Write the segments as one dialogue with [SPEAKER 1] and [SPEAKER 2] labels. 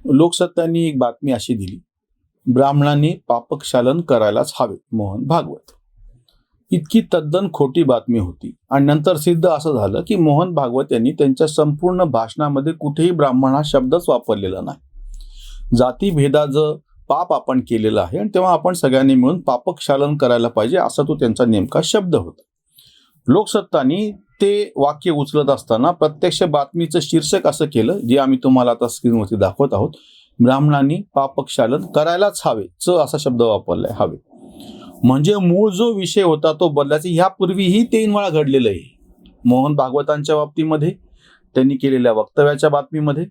[SPEAKER 1] लोकसत्तांनी एक बातमी अशी दिली, ब्राह्मणांनी पापक्षालन करायलाच हवे, मोहन भागवत. इतकी तद्दन खोटी बातमी होती आणि नंतर सिद्ध असं झालं की मोहन भागवत यांनी त्यांच्या संपूर्ण भाषणामध्ये कुठेही ब्राह्मण हा शब्दच वापरलेला नाही. जातीभेदाचं पाप आपण केलेलं आहे आणि तेव्हा आपण सगळ्यांनी मिळून पापक्षालन करायला पाहिजे, असा तो त्यांचा नेमका शब्द होता. लोकसत्तांनी ते वाक्य उचलत असताना प्रत्यक्ष बातमीचं शीर्षक असं केलं, जे आम्ही तुम्हाला आता स्क्रीनवरती दाखवत आहोत. ब्राह्मणांनी पापक्षालन करायलाच हवे, च असा शब्द वापरलाय, हवे. म्हणजे मूळ जो विषय होता तो बदलायचा. ह्यापूर्वीही 3 वेळा घडलेलं आहे. मोहन भागवतांच्या बाबतीमध्ये, त्यांनी केलेल्या वक्तव्याच्या बातमीमध्ये,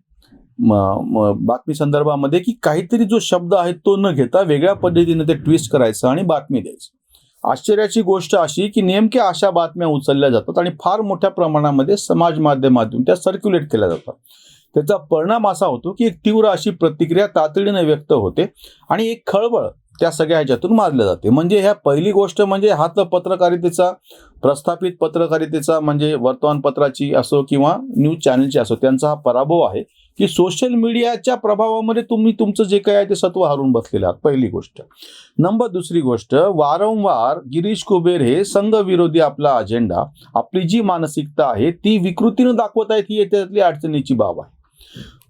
[SPEAKER 1] बातमी संदर्भामध्ये, की काहीतरी जो शब्द आहे तो न घेता वेगळ्या पद्धतीने ते ट्विस्ट करायचं आणि बातमी द्यायचं. आश्चर्याची गोष्ट अशी की नेमक्या अशा बातम्या उचलल्या जातात आणि फार मोठ्या प्रमाणामध्ये समाज माध्यमातून त्या सर्क्युलेट केल्या जातात. त्याचा परिणाम असा होतो की एक तीव्र अशी प्रतिक्रिया तातडीने व्यक्त होते आणि एक खळबळ त्या सगळ्या ह्याच्यातून मारले जाते. म्हणजे ह्या पहिली गोष्ट म्हणजे हा तर पत्रकारितेचा, प्रस्थापित पत्रकारितेचा, म्हणजे वर्तमानपत्राची असो किंवा न्यूज चॅनलची असो, त्यांचा हा पराभव आहे की सोशल मीडियाच्या प्रभावामध्ये तुम्ही तुमचं जे काही आहे ते सत्व हरून बसलेले आहात, पहिली गोष्ट. दुसरी गोष्ट, वारंवार गिरीश कुबेर हे संघविरोधी आपला अजेंडा, आपली जी मानसिकता आहे ती विकृतीनं दाखवत आहेत, ही त्यातली अडचणीची बाब आहे.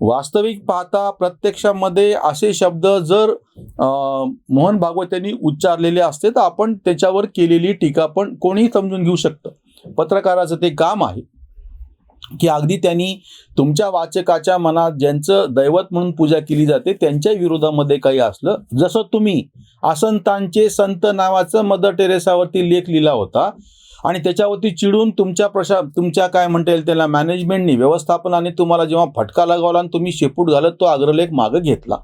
[SPEAKER 1] वास्तविक पाहता प्रत्यक्षामध्ये असे शब्द जर मोहन भागवत यांनी उच्चारलेले असते तर आपण त्याच्यावर केलेली टीका पण कोणीही समजून घेऊ शकतं. पत्रकाराचं ते काम आहे की अगदी त्यांनी तुमच्या वाचकाच्या मनात ज्यांचं दैवत म्हणून पूजा केली जाते त्यांच्या विरोधामध्ये काही असलं, जसं तुम्ही असंतांचे संत नावाचं मदर टेरेसावरती लेख लिहिला होता आणि त्याच्यावरती चिडून तुमच्या काय म्हणता येईल त्याला मॅनेजमेंटनी, व्यवस्थापनाने तुम्हाला जेव्हा फटका लगावला आणि तुम्ही शेपूट घालत तो अग्रलेख मागे घेतला.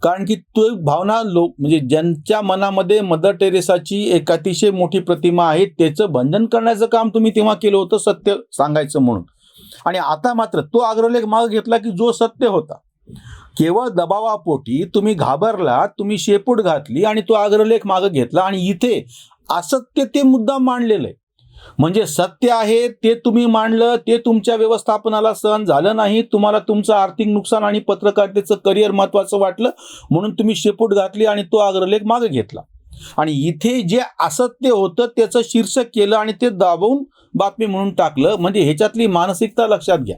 [SPEAKER 1] कारण की तो भावना म्हणजे ज्यांच्या मनामध्ये मदर टेरेसाची एक अतिशय मोठी प्रतिमा आहे त्याचं भंजन करण्याचं काम तुम्ही तेव्हा केलं होतं, सत्य सांगायचं म्हणून. आणि आता मात्र तो अग्रलेख मागे घेतला की जो सत्य होता. केवळ दबावापोटी तुम्ही घाबरला, तुम्ही शेपूट घातली आणि तो अग्रलेख मागे घेतला आणि इथे असत्य ते मुद्दा मांडलेलं आहे. म्हणजे सत्य आहे ते तुम्ही मांडलं, ते तुमच्या व्यवस्थापनाला सहन झालं नाही, तुम्हाला तुमचं आर्थिक नुकसान आणि पत्रकारितेचं करिअर महत्वाचं वाटलं म्हणून तुम्ही शेपूट घातली आणि तो अग्रलेख मागे घेतला. आणि इथे जे असत्य होतं त्याचं शीर्षक केलं आणि ते दाबवून बातमी म्हणून टाकलं. म्हणजे ह्याच्यातली मानसिकता लक्षात घ्या.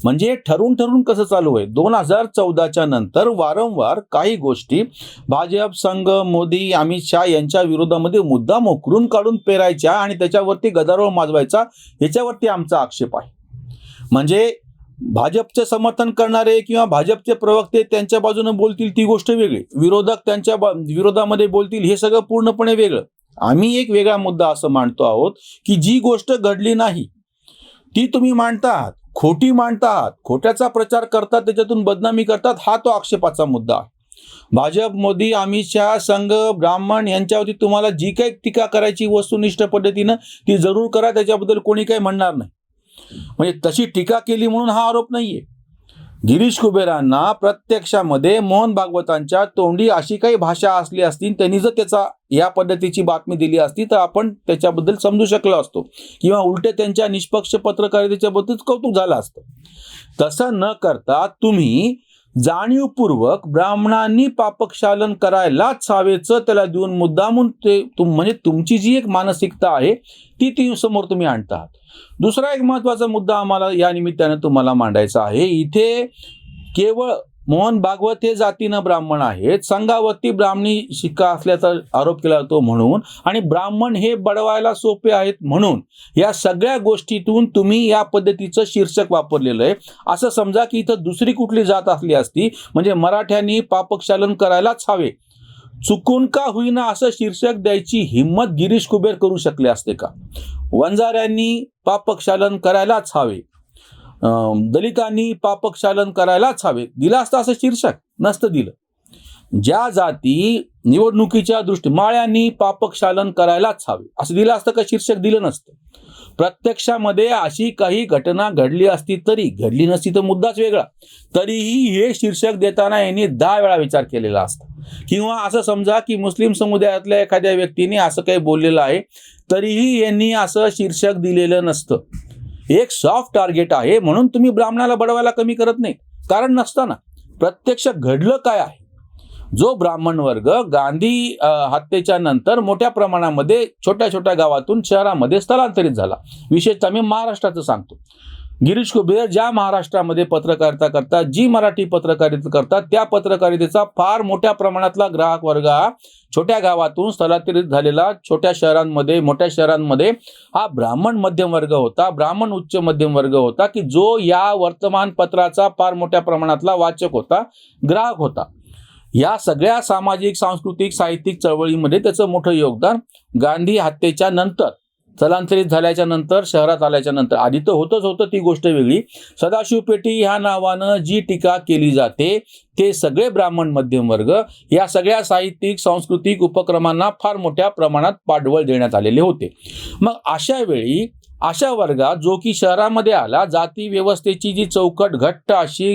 [SPEAKER 1] म्हणजे ठरून कसं चालू आहे. 2014च्या नंतर वारंवार काही गोष्टी भाजप, संघ, मोदी, अमित शहा यांच्या विरोधामध्ये मुद्दाम उकरून काढून पेरायच्या आणि त्याच्यावरती गदारोळ माजवायचा, ह्याच्यावरती आमचा आक्षेप आहे. म्हणजे भाजपचे समर्थन करणारे किंवा भाजपचे प्रवक्ते त्यांच्या बाजूने बोलतील ती गोष्ट वेगळी, विरोधक त्यांच्या विरोधामध्ये बोलतील हे सगळं पूर्णपणे वेगळं. आम्ही एक वेगळा मुद्दा असं मांडतो आहोत की जी गोष्ट घडली नाही ती तुम्ही मांडता आहात, खोटी मांडता आहात, खोट्याचा प्रचार करतात, त्याच्यातून बदनामी करतात, हा तो आक्षेपाचा मुद्दा आहे. भाजप, मोदी, अमित शहा, संघ, ब्राह्मण यांच्यावरती तुम्हाला जी काही टीका करायची वस्तुनिष्ठ पद्धतीनं ती जरूर करा, त्याच्याबद्दल कोणी काही म्हणणार नाही. म्हणजे तशी टीका केली म्हणून हा आरोप नाहीये. गिरीश कुबेरांना प्रत्यक्षामध्ये मोहन भागवतांच्या तोंडी अशी काही भाषा असली असती, त्यांनी जर त्याचा या पद्धतीची बातमी दिली असती तर आपण त्याच्याबद्दल समजू शकलो असतो किंवा उलटे त्यांच्या निष्पक्ष पत्रकारितेच्या बद्दल कौतुक झालं असतं. तसं न करता तुम्ही जाणीवपूर्वक ब्राह्मणांनी पापक्षालन करायलाच हवेचं त्याला देऊन मुद्दामून ते म्हणजे तुमची जी एक मानसिकता आहे ती समोर तुम्ही आणता आहात. दुसरा एक महत्वाचा मुद्दा आम्हाला या निमित्तानं तुम्हाला मांडायचा आहे. इथे केवळ मोहन भागवत हे जातीनं ब्राह्मण आहेत, संघावरती ब्राह्मणी शिक्का असल्याचा आरोप केला जातो म्हणून, आणि ब्राह्मण हे बडवायला सोपे आहेत म्हणून या सगळ्या गोष्टीतून तुम्ही या पद्धतीचं शीर्षक वापरलेलं आहे. असं समजा की इथं दुसरी कुठली जात असली असती म्हणजे मराठ्यांनी पापक्षालन करायलाच हवे, चुकून का होईना असं शीर्षक द्यायची हिंमत गिरीश कुबेर करू शकले असते का? वंजाऱ्यांनी पापक्षालन करायलाच हवे, दलितांनी पापक्षालन करायलाच हवे, दिलं असतं असं शीर्षक? नसतं दिलं. ज्या जाती निवडणुकीच्या माळ्यांनी पापक्षालन करायलाच हवे असं दिलं असतं का शीर्षक? दिलं नसतं. प्रत्यक्षामध्ये अशी काही घटना घडली असती तरी, घडली नसती तर मुद्दाच वेगळा, तरीही हे शीर्षक देताना यांनी 10 वेळा विचार केलेला असता. किंवा असं समजा की मुस्लिम समुदायातल्या एखाद्या व्यक्तीने असं काही बोललेलं आहे तरीही यांनी असं शीर्षक दिलेलं नसतं. एक सॉफ्ट टार्गेट आहे म्हणून तुम्ही ब्राह्मणाला बडवायला कमी करत नाही, कारण नसताना प्रत्यक्ष घडलं काय आहे? जो ब्राह्मण वर्ग गांधी हत्येच्या नंतर मोठ्या प्रमाणामध्ये छोट्या छोट्या गावातून शहरामध्ये स्थलांतरित झाला, विशेषतः मी महाराष्ट्राचं सांगतो. गिरीश कुबेर ज्या महाराष्ट्रामध्ये पत्रकारिता करतात, जी मराठी पत्रकारिता करतात, त्या पत्रकारितेचा फार मोठ्या प्रमाणातला ग्राहक वर्ग हा छोट्या गावातून स्थलांतरित झालेला छोट्या शहरांमध्ये, मोठ्या शहरांमध्ये हा ब्राह्मण मध्यम वर्ग होता, ब्राह्मण उच्च मध्यम वर्ग होता, की जो या वर्तमानपत्राचा फार मोठ्या प्रमाणातला वाचक होता, ग्राहक होता. या सगळ्या सामाजिक, सांस्कृतिक, साहित्यिक चळवळीमध्ये त्याचं मोठं योगदान गांधी हत्येच्या नंतर, स्थलांतरित झाल्याच्या नंतर, शहरात आल्याच्या नंतर, आधी तर होतं ती गोष्ट वेगळी. सदाशिव पेटी ह्या नावानं जी टीका केली जाते ते सगळे ब्राह्मण मध्यम वर्ग या सगळ्या साहित्यिक, सांस्कृतिक उपक्रमांना फार मोठ्या प्रमाणात पाठबळ देण्यात आलेले होते. मग अशा वेळी अशा वर्गात जो की शहरामध्ये आला, जाती व्यवस्थेची जी चौकट घट्ट अशी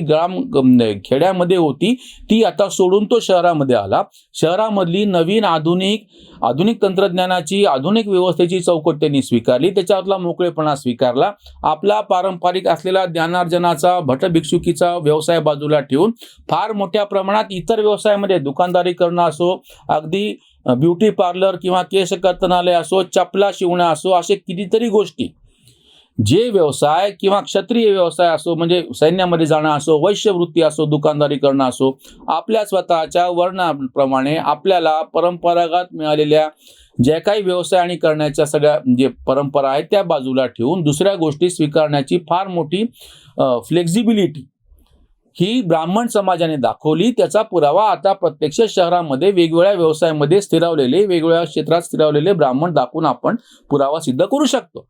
[SPEAKER 1] खेड्यामध्ये होती ती आता सोडून तो शहरामध्ये आला. शहरामधली नवीन आधुनिक तंत्रज्ञानाची, आधुनिक व्यवस्थेची चौकट त्यांनी स्वीकारली, त्याच्यातला मोकळेपणा स्वीकारला. आपला पारंपरिक असलेला ज्ञानार्जनाचा, भटभिक्षुकीचा व्यवसाय बाजूला ठेवून फार मोठ्या प्रमाणात इतर व्यवसायामध्ये दुकानदारी करणं असो, अगदी ब्युटी पार्लर किंवा केस कर्तनालय असो, चपला शिवणं असो, असे कितीतरी गोष्टी, जे व्यवसाय किंवा क्षत्रिय व्यवसाय असो, म्हणजे सैन्यामध्ये जाणं असो, वैश्यवृत्ती असो, दुकानदारी करणं असो, आपल्या स्वतःच्या वर्णाप्रमाणे आपल्याला परंपरागत मिळालेल्या ज्या काही व्यवसाय आणि करण्याच्या सगळ्या जे परंपरा आहेत त्या बाजूला ठेवून दुसऱ्या गोष्टी स्वीकारण्याची फार मोठी फ्लेक्झिबिलिटी ही ब्राह्मण समाजाने दाखवली. त्याचा पुरावा आता प्रत्यक्ष शहरामध्ये वेगवेगळ्या व्यवसायामध्ये स्थिरावलेले, वेगवेगळ्या क्षेत्रात स्थिरावलेले ब्राह्मण दाखवून आपण पुरावा सिद्ध करू शकतो.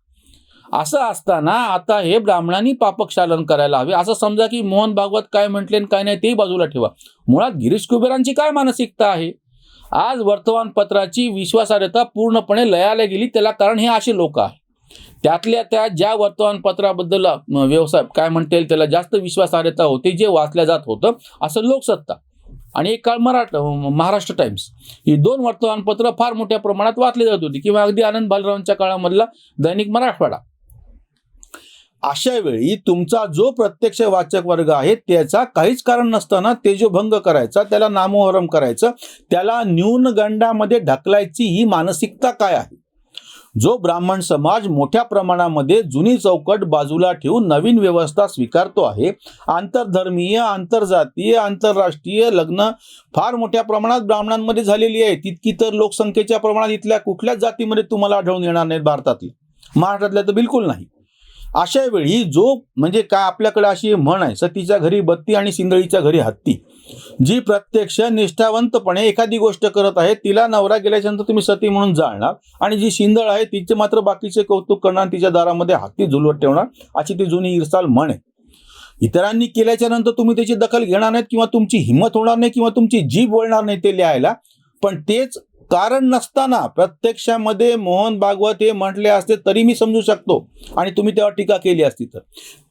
[SPEAKER 1] असं असताना आता हे ब्राह्मणांनी पापक्षालन करायला हवे असं समजा की मोहन भागवत काय म्हटले आणि काय नाही ते बाजूला ठेवा. मुळात गिरीश कुबेरांची काय मानसिकता आहे? आज वर्तमानपत्राची विश्वासार्हता पूर्णपणे लयाला गेली. त्याला कारण हे असे लोक आहेत, त्यातल्या त्या ज्या वर्तमानपत्राबद्दल व्यवसाय काय म्हणता येईल त्याला जास्त विश्वासार्हता होती, जे वाचल्या जात होतं, असं लोकसत्ता आणि एक काळ महाराष्ट्र टाइम्स, ही दोन वर्तमानपत्र फार मोठ्या प्रमाणात वाचली जात होती, किंवा अगदी आनंद भालेरावांच्या काळामधला दैनिक मराठवाडा. अशा वेळी तुमचा जो प्रत्यक्ष वाचक वर्ग आहे त्याचा काहीच कारण नसताना तेजोभंग करायचा, त्याला नामोहरम करायचं, त्याला न्यूनगंडामध्ये ढकलायची ही मानसिकता काय आहे? जो ब्राह्मण समाज मोठ्या प्रमाणामध्ये जुनी चौकट बाजूला ठेवून नवीन व्यवस्था स्वीकारतो आहे, आंतरधर्मीय, आंतरजातीय, आंतरराष्ट्रीय लग्न फार मोठ्या प्रमाणात ब्राह्मणांमध्ये झालेली आहे. तितकी तर लोकसंख्येच्या प्रमाणात इथल्या कुठल्याच जातीमध्ये तुम्हाला आढळून येणार नाहीत भारतातील, महाराष्ट्रातल्या तर बिलकुल नाही. अशा वेळी जो म्हणजे काय आपल्याकडे अशी म्हण आहे, सतीच्या घरी बत्ती आणि सिंदळीच्या घरी हत्ती. जी प्रत्यक्ष निष्ठावंतपणे एखादी गोष्ट करत आहे तिला नवरा गेल्याच्यानंतर तुम्ही सती म्हणून जाळणार, आणि जी सिंदळ आहे तिचे मात्र बाकीचे कौतुक करणार, तिच्या दारामध्ये हत्ती झुलवत ठेवणार, अशी ती जुनी इरसाल म्हण आहे. इतरांनी केल्याच्या नंतर तुम्ही त्याची दखल घेणार नाहीत, किंवा तुमची हिंमत होणार नाही, किंवा तुमची जीभ वळणार नाही ते लिहायला. पण तेच कारण नसताना प्रत्यक्षामध्ये मोहन भागवत हे म्हटले असते तरी मी समजू शकतो, आणि तुम्ही तेव्हा टीका केली असती तर.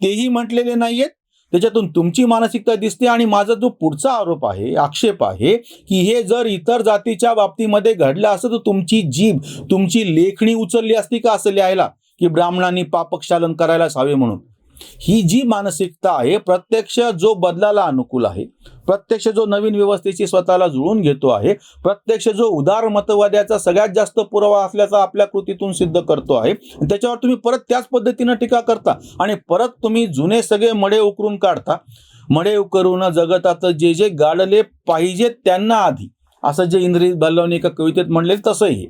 [SPEAKER 1] तेही म्हटलेले नाहीयेत, त्याच्यातून तुमची मानसिकता दिसते. आणि माझा जो पुढचा आरोप आहे, आक्षेप आहे, की हे जर इतर जातीच्या बाबतीमध्ये घडलं असतं तर तुमची जीभ, तुमची लेखणी उचलली असती का असं लिहायला, की ब्राह्मणांनी पापक्षालन करायलाच हवे म्हणून? ही जी मानसिकता आहे, प्रत्यक्ष जो बदलाला अनुकूल आहे, प्रत्यक्ष जो नवीन व्यवस्थेची स्वतःला जुळून घेतो आहे, प्रत्यक्ष जो उदारमतवाद्याचा सगळ्यात जास्त पुरावा असल्याचा आपल्या कृतीतून सिद्ध करतो आहे, त्याच्यावर तुम्ही परत त्याच पद्धतीनं टीका करता, आणि परत तुम्ही जुने सगळे मडे उकरून काढता. मडे उकरून जगतात जे जे गाडले पाहिजे त्यांना आधी, असं जे इंद्रजित भालेरावांनी एका कवितेत म्हणले तसंही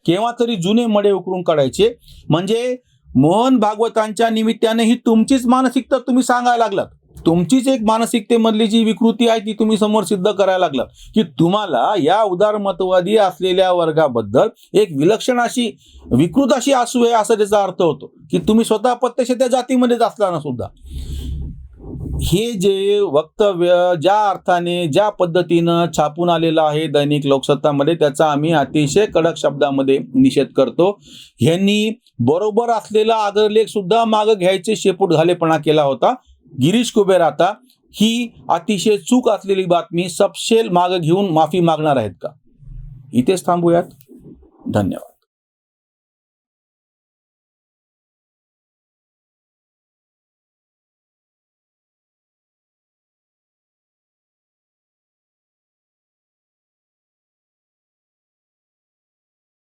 [SPEAKER 1] केव्हा तरी जुने मडे उकरून काढायचे. म्हणजे मोहन भागवतांच्या निमित्ताने ही तुमचीच मानसिकता तुम्ही सांगायला लागलात, तुमचीच एक मानसिकतेमधली जी विकृती आहे ती तुम्ही समोर सिद्ध करायला लागलात, की तुम्हाला या उदारमतवादी असलेल्या वर्गाबद्दल एक विलक्षण अशी विकृत अशी आसू आहे, असा त्याचा अर्थ होतो, की तुम्ही स्वतः प्रत्यक्ष त्या जातीमध्येच असताना सुद्धा हे जे वक्तव्य ज्या अर्थाने ज्या पद्धतीनं छापून आलेलं आहे दैनिक लोकसत्तामध्ये, त्याचा आम्ही अतिशय कडक शब्दामध्ये निषेध करतो. ह्यांनी बरोबर असलेला अग्रलेख सुद्धा मागं घ्यायचे शेपूट घालेपणा केला होता. गिरीश कुबेर आता ही अतिशय चूक असलेली बातमी सपशेल मागं घेऊन माफी मागणार आहेत का? इथेच थांबूयात. धन्यवाद.